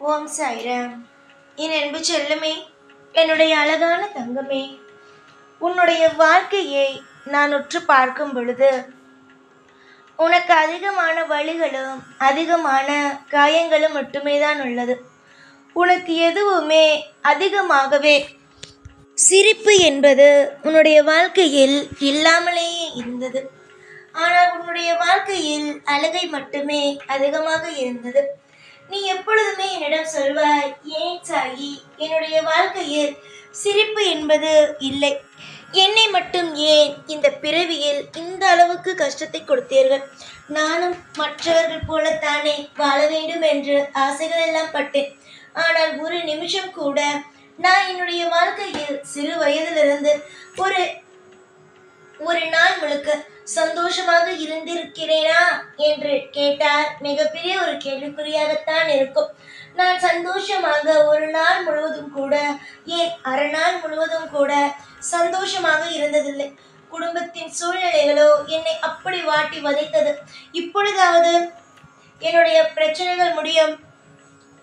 ஓம் சாய்ராம். என் அன்பு செல்லுமே, என்னுடைய அழகான தங்கமே, உன்னுடைய வாழ்க்கையை நான் உற்று பார்க்கும் பொழுது உனக்கு அதிகமான வலிகளும் அதிகமான காயங்களும் மட்டுமே தான் உள்ளது. உனக்கு எதுவுமே அதிகமாகவே சிரிப்பு என்பது உன்னுடைய வாழ்க்கையில் இல்லாமலேயே இருந்தது. ஆனால் உன்னுடைய வாழ்க்கையில் அழுகை மட்டுமே அதிகமாக இருந்தது. நீ எப்பொழுதுமே என்னிடம் சொல்வாய், ஏன் சாயி, என்னுடைய வாழ்க்கையில் சிரிப்பு என்பது இல்லை, என்னை மட்டும் ஏன் இந்த பிறவியில் இந்த அளவுக்கு கஷ்டத்தை கொடுத்தீர்கள்? நானும் மற்றவர்கள் போலத்தானே வாழ வேண்டும் என்று ஆசைகள் எல்லாம் பட்டேன். ஆனால் ஒரு நிமிஷம் கூட நான் என்னுடைய வாழ்க்கையில் சிறு வயதிலிருந்து ஒரு நாள் முழுக்க சந்தோஷமாக இருந்திருக்கிறேனா என்று கேட்டால் மிகப்பெரிய ஒரு கேள்விக்குறியாகத்தான் இருக்கும். நான் சந்தோஷமாக ஒரு நாள் முழுவதும் கூட, ஏன் அரை நாள் முழுவதும் கூட சந்தோஷமாக இருந்ததில்லை. குடும்பத்தின் சூழ்நிலைகளோ என்னை அப்படி வாட்டி வதைத்தது. இப்பொழுதாவது என்னுடைய பிரச்சனைகள் முடியும்,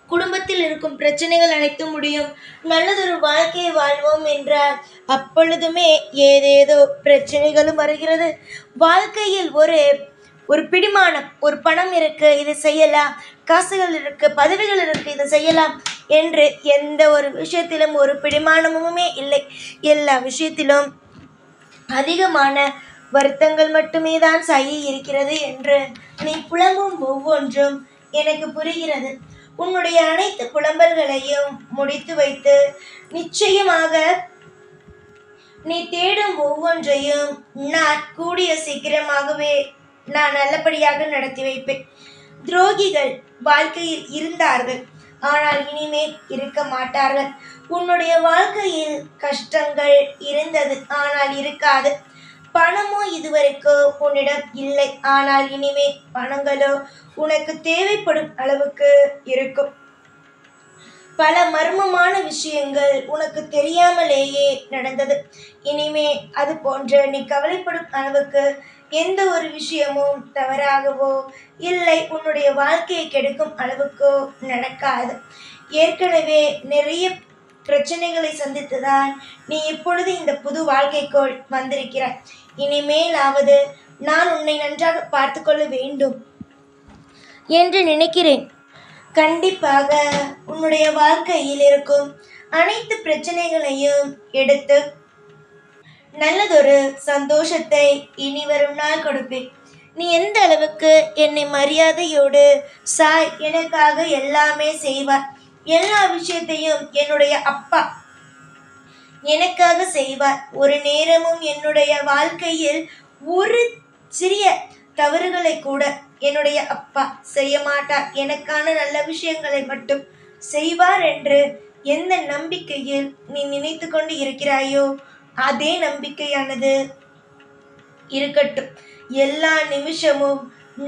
குடும்பத்தில் இருக்கும் பிரச்சனைகள் அனைத்தும் முடியும், நல்லதொரு வாழ்க்கையை வாழ்வோம் என்றால் அப்பொழுதுமே ஏதேதோ பிரச்சனைகளும் வருகிறது. வாழ்க்கையில் ஒரு பிடிமானம், ஒரு பணம் இருக்கு, இதை செய்யலாம், காசுகள் இருக்கு, பதவிகள் இருக்கு, இதை செய்யலாம் என்று எந்த ஒரு விஷயத்திலும் ஒரு பிடிமானமுமே இல்லை. எல்லா விஷயத்திலும் அதிகமான வருத்தங்கள் மட்டுமே தான் சாயி இருக்கிறது என்று நீ புலம்பும் ஒவ்வொன்றும் எனக்கு புரிகிறது. உன்னுடைய அனைத்து புலம்பல்களையும் முடித்து வைத்து நிச்சயமாக நீ தேடும் ஒவ்வொன்றையும் நான் கூடிய சீக்கிரமாகவே நான் நல்லபடியாக நடத்தி வைப்பேன். துரோகிகள் வாழ்க்கையில் இருந்தார்கள், ஆனால் இனிமேல் இருக்க மாட்டார்கள். உன்னுடைய வாழ்க்கையில் கஷ்டங்கள் இருந்தது, ஆனால் இருக்காது. பணமோ இதுவரைக்கோ உன்னிடம் இல்லை, ஆனால் இனிமே பணங்களோ உனக்கு தேவைப்படும் அளவுக்கு இருக்கும். பல மர்மமான விஷயங்கள் உனக்கு தெரியாமலேயே நடந்தது. இனிமே அது போன்ற நீ கவலைப்படும் அளவுக்கு எந்த ஒரு விஷயமும் தவறாகவோ இல்லை உன்னுடைய வாழ்க்கையை கெடுக்கும் அளவுக்கோ நடக்காது. ஏற்கனவே நிறைய பிரச்சனைகளை சந்தித்துதான் நீ இப்பொழுது இந்த புது வாழ்க்கைக்குள் வந்திருக்கிறாய். இனிமேலாவது நான் உன்னை நன்றாக பார்த்து கொள்ள வேண்டும் என்று நினைக்கிறேன். கண்டிப்பாக உன்னுடைய வாழ்க்கையில் இருக்கும் அனைத்து பிரச்சனைகளையும் எடுத்து நல்லதொரு சந்தோஷத்தை இனி வரும் நாள் கொடுப்பேன். நீ எந்த அளவுக்கு என்னை மரியாதையோடு சாய் எனக்காக எல்லாமே செய்வார், எல்லா விஷயத்தையும் என்னுடைய அப்பா எனக்காக செய்வார். ஒரு நேரமும் என்னுடைய வாழ்க்கையில் ஒரு சிறிய தவறுகளை கூட என்னுடைய அப்பா செய்ய மாட்டார், எனக்கான நல்ல விஷயங்களை மட்டும் செய்வார் என்று எந்த நம்பிக்கையில் நீ நினைத்து கொண்டு இருக்கிறாயோ அதே நம்பிக்கையானது இருக்கட்டும். எல்லா நிமிஷமும்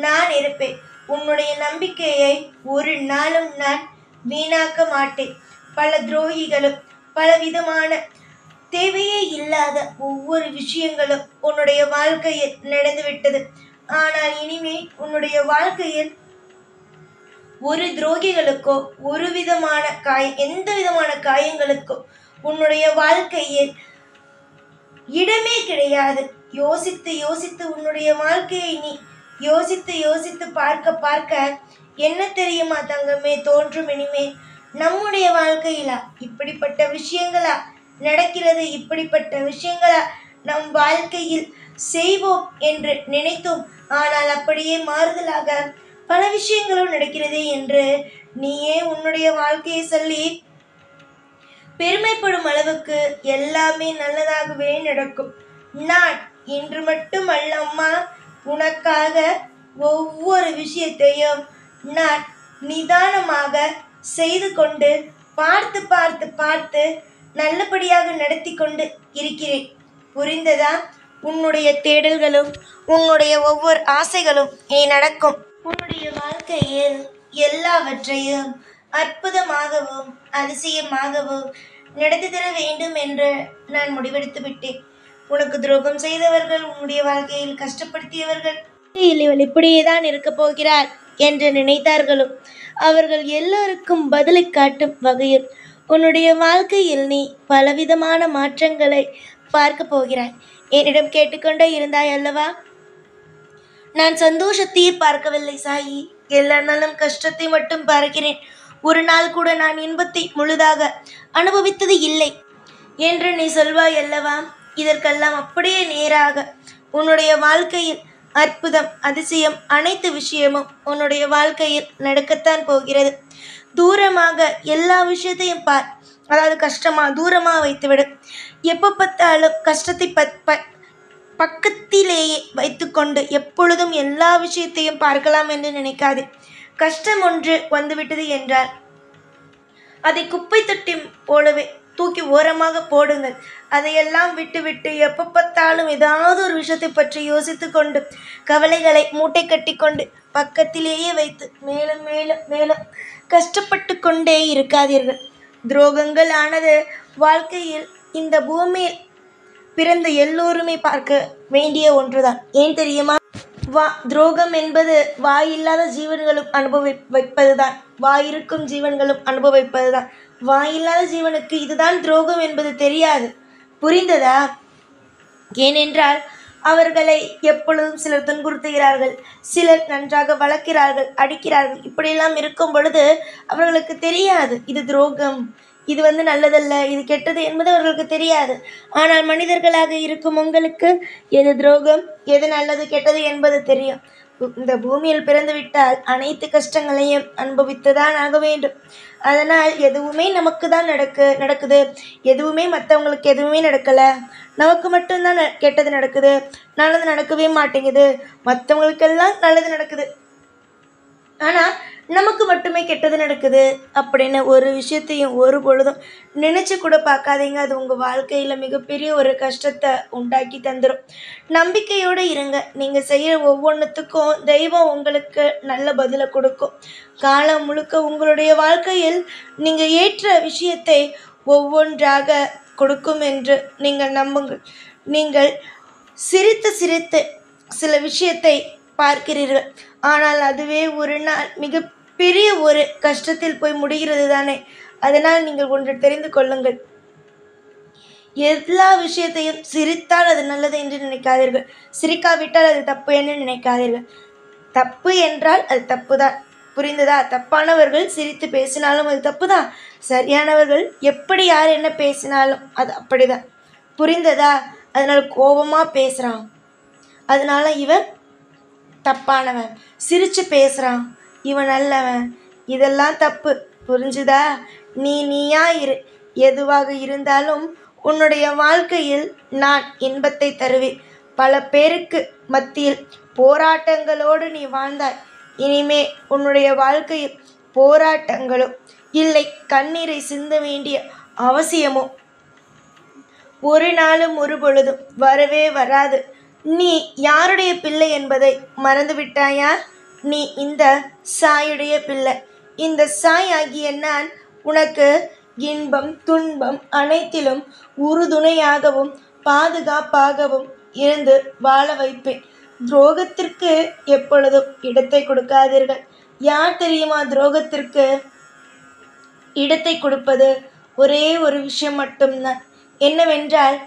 நான் இருப்பேன். உன்னுடைய நம்பிக்கையை ஒரு நாளும் நான் வீணாக்க மாட்டேன். பல துரோகிகளும் பலவிதமான தேவையே இல்லாத ஒவ்வொரு விஷயங்களும் உன்னுடைய வாழ்க்கையில் நடந்துவிட்டது. ஆனால் இனிமே உன்னுடைய வாழ்க்கையில் ஒரு துரோகிகளுக்கோ எந்த விதமான காயங்களுக்கோ உன்னுடைய வாழ்க்கையில் இடமே கிடையாது. யோசித்து யோசித்து உன்னுடைய வாழ்க்கையை நீ யோசித்து பார்க்க என்ன தெரியுமா தங்கமே தோன்றும்? இனிமே நம்முடைய வாழ்க்கையிலா இப்படிப்பட்ட விஷயங்களா நடக்கிறது, இப்படிப்பட்ட விஷயங்களா நம் வாழ்க்கையில் செய்வோம் என்று நினைத்தோம், ஆனால் அப்படியே மாறுதலாக பல விஷயங்களும் நடக்கிறது என்று நீயே உன்னுடைய வாழ்க்கையை சொல்லி பெருமைப்படும் அளவுக்கு எல்லாமே நல்லதாகவே நடக்கும். நான் இன்று மட்டும் அல்லம்மா, உனக்காக ஒவ்வொரு விஷயத்தையும் நான் நிதானமாக செய்து கொண்டு பார்த்து நல்லபடியாக நடத்தி கொண்டு இருக்கிறேன். புரிந்ததா? உன்னுடைய தேடல்களும் உன்னுடைய ஒவ்வொரு ஆசைகளும் நடக்கும். உன்னுடைய வாழ்க்கையில் எல்லாவற்றையும் அற்புதமாகவும் அதிசயமாகவும் நடத்தி தர வேண்டும் என்று நான் முடிவெடுத்து விட்டேன். உனக்கு துரோகம் செய்தவர்கள், உன்னுடைய வாழ்க்கையில் கஷ்டப்படுத்தியவர்கள், இவள் இப்படியே தான் இருக்க போகிறார் என்று நினைத்தார்களோ அவர்கள் எல்லோருக்கும் பதிலை காட்டும் வகையில் உன்னுடைய வாழ்க்கையில் நீ பலவிதமான மாற்றங்களை பார்க்க போகிறாய். என்னிடம் கேட்டுக்கொண்டே இருந்தாய் அல்லவா? நான் சந்தோஷத்தையே பார்க்கவில்லை சாயி, எல்லா நாளும் கஷ்டத்தை மட்டும் பார்க்கிறேன். ஒரு நாள் கூட நான் இன்பத்தை முழுதாக அனுபவித்தது இல்லை என்று நீ சொல்வாய் அல்லவா? இதற்கெல்லாம் அப்படியே நேராக உன்னுடைய வாழ்க்கையில் அற்புதம், அதிசயம், அனைத்து விஷயமும் உன்னுடைய வாழ்க்கையில் நடக்கத்தான் போகிறது. தூரமாக எல்லா விஷயத்தையும் பார். அதாவது தூரமாக வைத்துவிடு. எப்போ பார்த்தாலும் கஷ்டத்தை பக்கத்திலேயே வைத்துக்கொண்டு எப்பொழுதும் எல்லா விஷயத்தையும் பார்க்கலாம் என்று நினைக்காது. கஷ்டம் ஒன்று வந்துவிட்டது என்றால் அதை குப்பை தொட்டி போலவே தூக்கி ஓரமாக போடுங்கள். அதையெல்லாம் விட்டுவிட்டு எப்போ பார்த்தாலும் ஏதாவது ஒரு விஷயத்தை பற்றி யோசித்து கொண்டு கவலைகளை மூட்டை கட்டி கொண்டு பக்கத்திலேயே வைத்து மேலும் மேலும் மேலும் கஷ்டப்பட்டு கொண்டே இருக்காதீர்கள். துரோகங்கள் ஆனது வாழ்க்கையில் இந்த பூமியில் பிறந்த எல்லோருமே பார்க்க வேண்டிய ஒன்றுதான். ஏன் தெரியுமா? துரோகம் என்பது வாயில்லாத ஜீவன்களும் வைப்பதுதான். வாயிருக்கும் ஜீவன்களும் அனுபவிப்பதுதான். வாயில்லாத ஜீவனுக்கு இதுதான் துரோகம் என்பது தெரியாது. புரிந்ததா? ஏனென்றால் அவர்களை எப்பொழுதும் சிலர் துன்புறுத்துகிறார்கள், சிலர் நன்றாக வளர்க்கிறார்கள், அடிக்கிறார்கள். இப்படியெல்லாம் இருக்கும் பொழுது அவர்களுக்கு தெரியாது இது துரோகம், இது நல்லதல்ல, இது கெட்டது என்பது அவர்களுக்கு தெரியாது. ஆனால் மனிதர்களாக இருக்கும் உங்களுக்கு எது துரோகம், எது நல்லது, கெட்டது என்பது தெரியும். இந்த பூமியில் பிறந்து விட்டால் அனைத்து கஷ்டங்களையும் அனுபவித்துதான் ஆக வேண்டும். அதனால் எதுவுமே நமக்கு தான் நடக்குது, எதுவுமே மற்றவங்களுக்கு எதுவுமே நடக்கலை, நமக்கு மட்டும்தான் கெட்டது நடக்குது, நல்லது நடக்கவே மாட்டேங்குது. மற்றவங்களுக்கெல்லாம் நல்லது நடக்குது, ஆனால் நமக்கு மட்டுமே கெட்டது நடக்குது அப்படின்னு ஒரு விஷயத்தையும் ஒரு பொழுதும் நினச்சி கூட பார்க்காதீங்க. அது உங்கள் வாழ்க்கையில் மிகப்பெரிய ஒரு கஷ்டத்தை உண்டாக்கி தந்துடும். நம்பிக்கையோடு இருங்க. நீங்கள் செய்கிற ஒவ்வொன்றுத்துக்கும் தெய்வம் உங்களுக்கு நல்ல பதிலை கொடுக்கும். காலம் முழுக்க உங்களுடைய வாழ்க்கையில் நீங்கள் ஏற்ற விஷயத்தை ஒவ்வொன்றாக கொடுக்கும் என்று நீங்கள் நம்புங்கள். நீங்கள் சிரித்து சிரித்து சில விஷயத்தை பார்க்கிறீர்கள், ஆனால் அதுவே ஒரு நாள் மிகப்பெரிய ஒரு கஷ்டத்தில் போய் முடிகிறது தானே. அதனால் நீங்கள் ஒன்று தெரிந்து கொள்ளுங்கள், எல்லா விஷயத்தையும் சிரித்தால் அது நல்லது என்று நினைக்காதீர்கள், சிரிக்காவிட்டால் அது தப்பு என்று நினைக்காதீர்கள். தப்பு என்றால் அது தப்பு தான், புரிந்ததா? தப்பானவர்கள் சிரித்து பேசினாலும் அது தப்பு தான், சரியானவர்கள் எப்படி யார் என்ன பேசினாலும் அது அப்படிதான், புரிந்ததா? அதனால் கோபமாக பேசுகிறான், அதனால இவன் தப்பானவன், சிரித்து பேசுகிறான், இவன் நல்லவன், இதெல்லாம் தப்பு, புரிஞ்சுதா? நீயா இரு. எதுவாக இருந்தாலும் உன்னுடைய வாழ்க்கையில் நான் இன்பத்தை தருவேன். பல பேருக்கு மத்தியில் போராட்டங்களோடு நீ வாழ்ந்தாய். இனிமே உன்னுடைய வாழ்க்கையில் போராட்டங்களோ இல்லை கண்ணீரை சிந்த வேண்டிய அவசியமோ ஒரு நாளும் ஒரு பொழுதும் வரவே வராது. நீ யாருடைய பிள்ளை என்பதை மறந்துவிட்டாயா? நீ இந்த சாயுடைய பிள்ளை. இந்த சாய் ஆகிய நான் உனக்கு இன்பம் துன்பம் அனைத்திலும் உறுதுணையாகவும் பாதுகாப்பாகவும் இருந்து வாழ வைப்பேன். துரோகத்திற்கு எப்பொழுதும் இடத்தை கொடுக்காதீர்கள். யார் தெரியுமா துரோகத்திற்கு இடத்தை கொடுப்பது? ஒரே ஒரு விஷயம் மட்டும்தான். என்னவென்றால்,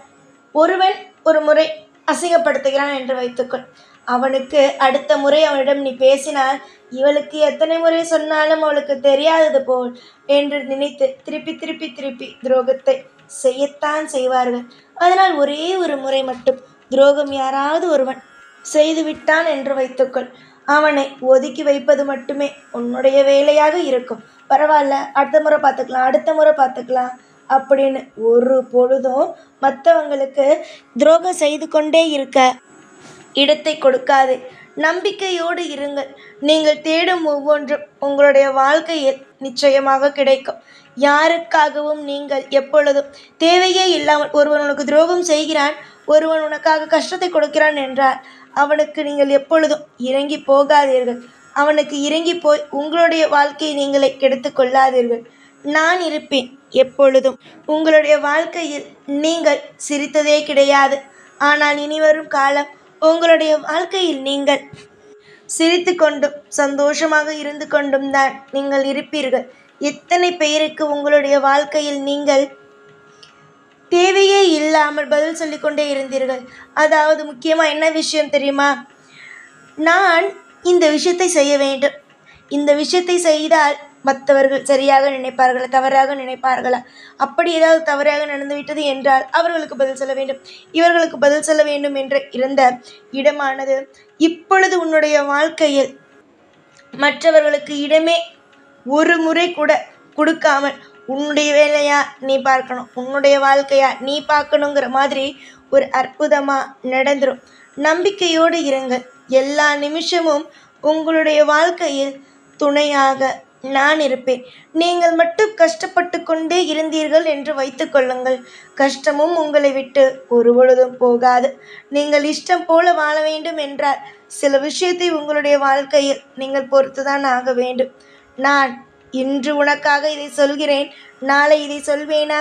ஒருவன் ஒரு முறை அசிங்கப்படுத்துகிறான் என்று வைத்துக்கொள். அவனுக்கு அடுத்த முறை அவனிடம் நீ பேசினால் இவளுக்கு எத்தனை முறை சொன்னாலும் அவளுக்கு தெரியாதது போல் என்று நினைத்து திருப்பி திருப்பி திருப்பி துரோகத்தை செய்யத்தான் செய்வார்கள். அதனால் ஒரே ஒரு முறை மட்டும் துரோகம் யாராவது ஒருவன் செய்துவிட்டான் என்று வைத்துக்கொள். அவனை ஒதுக்கி வைப்பது மட்டுமே உன்னுடைய வேலையாக இருக்கும். பரவாயில்ல, அடுத்த முறை பார்த்துக்கலாம் அப்படின்னு ஒரு பொழுதும் மற்றவங்களுக்கு துரோகம் செய்து கொண்டே இருக்க இடத்தை கொடுக்காது. நம்பிக்கையோடு இருங்கள். நீங்கள் தேடும் ஒவ்வொன்றும் உங்களுடைய வாழ்க்கையில் நிச்சயமாக கிடைக்கும். யாருக்காகவும் நீங்கள் எப்பொழுதும் தேவையே இல்லாமல் ஒருவன் உனக்கு துரோகம் செய்கிறான், ஒருவன் உனக்காக கஷ்டத்தை கொடுக்கிறான் என்றால் அவனுக்கு நீங்கள் எப்பொழுதும் இறங்கி போகாதீர்கள். அவனுக்கு இறங்கி போய் உங்களுடைய வாழ்க்கையை நீங்களே கெடுத்து கொள்ளாதீர்கள். நான் இருப்பேன் எப்பொழுதும். உங்களுடைய வாழ்க்கையில் நீங்கள் சிரித்ததே கிடையாது, ஆனால் இனிவரும் காலம் உங்களுடைய வாழ்க்கையில் நீங்கள் சிரித்து கொண்டும் சந்தோஷமாக இருந்து கொண்டும் தான் நீங்கள் இருப்பீர்கள். எத்தனை பேருக்கு உங்களுடைய வாழ்க்கையில் நீங்கள் தேவையே இல்லாமல் பதில் சொல்லிக்கொண்டே இருந்தீர்கள். அதாவது முக்கியமாக என்ன விஷயம் தெரியுமா? நான் இந்த விஷயத்தை செய்ய வேண்டும், இந்த விஷயத்தை செய்தால் மற்றவர்கள் சரியாக நினைப்பார்களா தவறாக நினைப்பார்களா, அப்படி ஏதாவது தவறாக நடந்துவிட்டது என்றால் அவர்களுக்கு பதில் சொல்ல வேண்டும், இவர்களுக்கு பதில் சொல்ல வேண்டும் என்று இருந்த இடமானது இப்பொழுது உன்னுடைய வாழ்க்கையில் மற்றவர்களுக்கு இடமே ஒரு முறை கூட கொடுக்காமல் உன்னுடைய வேலையா நீ பார்க்கணும், உன்னுடைய வாழ்க்கையா நீ பார்க்கணுங்கிற மாதிரி ஒரு அற்புதமாக நடந்துடும். நம்பிக்கையோடு இருங்கள். எல்லா நிமிஷமும் உங்களுடைய வாழ்க்கையில் துணையாக நான் இருப்பேன். நீங்கள் மட்டும் கஷ்டப்பட்டு கொண்டே இருந்தீர்கள் என்று வைத்து கொள்ளுங்கள், கஷ்டமும் உங்களை விட்டு ஒருபொழுதும் போகாது. நீங்கள் இஷ்டம் போல வாழ வேண்டும் என்றால் சில விஷயத்தை உங்களுடைய வாழ்க்கையில் நீங்கள் பொறுத்துதான் ஆக வேண்டும். நான் இன்று உனக்காக இதை சொல்கிறேன், நாளை இதை சொல்வேனா,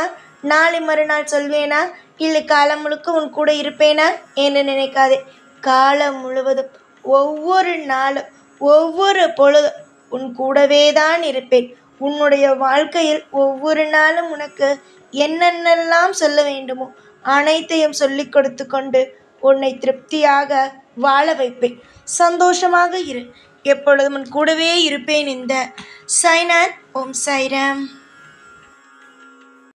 நாளை மறுநாள் சொல்வேனா, இல்லை காலம் முழுக்க உன் கூட இருப்பேனா என்று நினைக்காதே. காலம் முழுவதும் ஒவ்வொரு நாளும் ஒவ்வொரு பொழுதும் உன் கூடவே தான் இருப்பேன். உன்னுடைய வாழ்க்கையில் ஒவ்வொரு நாளும் உனக்கு என்னென்னலாம் சொல்ல வேண்டுமோ அனைத்தையும் சொல்லி கொடுத்து கொண்டு உன்னை திருப்தியாக வாழ வைப்பேன். சந்தோஷமாக இரு, எப்பொழுதும் உன் கூடவே இருப்பேன். இந்த சாய்நாத். ஓம் சாய்ராம்.